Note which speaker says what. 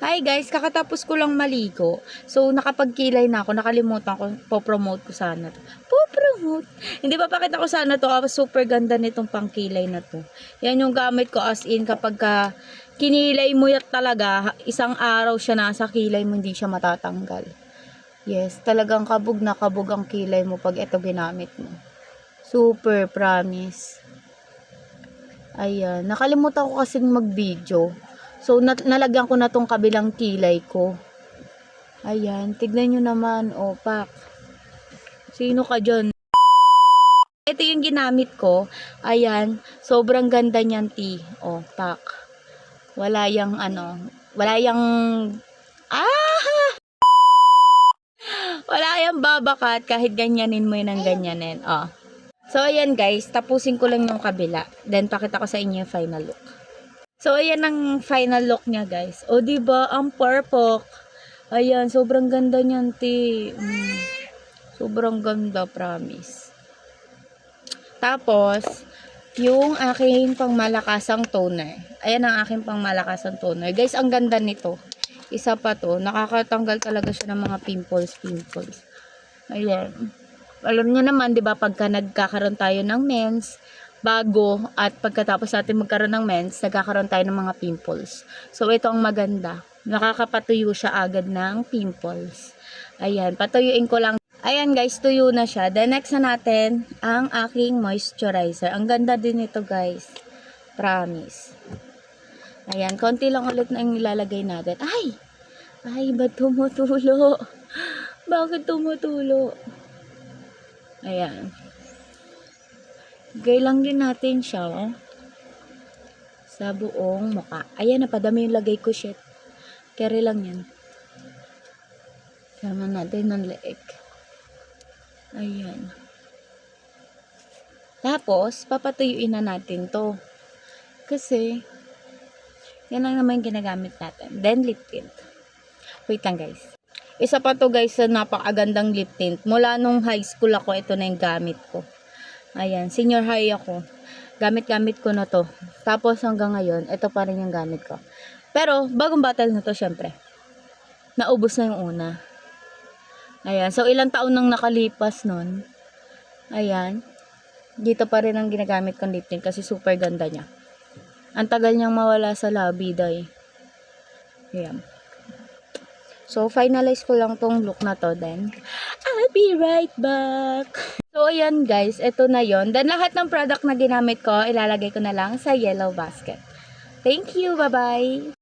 Speaker 1: Hi guys, kakatapos ko lang maligo. So, nakapagkilay na ako. Nakalimutan ko. Po-promote ko sana to. Po-promote. Hindi pa pakita ko sana to. Super ganda nitong pangkilay na to. Yan yung gamit ko as in kapag kinilay mo yan talaga, isang araw siya nasa kilay mo, hindi siya matatanggal. Yes, talagang kabog na kabog ang kilay mo pag ito ginamit mo. Super, promise. Ayan. Nakalimutan ko kasi mag-video. So, nalagyan ko na tong kabilang kilay ko. Ayan. Tignan nyo naman. O, pak. Sino ka dyan? Ito yung ginamit ko. Ayan. Sobrang ganda niyan, ti. O, pak. Wala yung ano. Wala yung... Wala yung babakat kahit ganyanin mo yun ng ganyanin. O. So, ayan guys. Tapusin ko lang yung kabila. Then, pakita ko sa inyo yung final look. So, ayan ang final look niya, guys. O, diba? Ang purple. Ayan, sobrang ganda niyan, ti. Sobrang ganda, promise. Tapos, yung aking pangmalakasang toner. Ayan ang aking pangmalakasang toner. Guys, ang ganda nito. Isa pa to. Nakakatanggal talaga siya ng mga pimples. Ayan. Alam niyo naman, diba, pagka nagkakaroon tayo ng mens, bago at pagkatapos natin magkaroon ng mens, nagkakaroon tayo ng mga pimples. So, ito ang maganda. Nakakapatuyo siya agad ng pimples. Ayan, patuyuin ko lang. Ayan guys, tuyo na siya. Then, next na natin ang aking moisturizer. Ang ganda din ito guys. Promise. Ayan, konti lang ulit na yung nilalagay natin. Ay, ba't tumutulo? Bakit tumutulo? Ayan. Gay lang din natin siya sa buong mukha. Ayan, napadami yung lagay ko, shit. Carry lang yan. Sama natin ng leeg. Ayan. Tapos, papatuyuin na natin to. Kasi, yan lang naman yung ginagamit natin. Then, lip tint. Wait lang, guys. Isa pa to, guys, sa napakagandang lip tint. Mula nung high school ako, ito na yung gamit ko. Ayan, senior high ako. Gamit-gamit ko na to. Tapos hanggang ngayon, ito pa rin yung gamit ko. Pero, bagong bottle na to, syempre. Naubos na yung una. Ayan, so ilang taon nang nakalipas nun. Ayan. Dito pa rin ang ginagamit kong lip tint kasi super ganda niya. Ang tagal niyang mawala sa labi, day. Ayan. So, finalize ko lang tong look na to, then I'll be right back. So, ayan guys, ito na yon. Then, lahat ng product na ginamit ko, ilalagay ko na lang sa yellow basket. Thank you, bye-bye!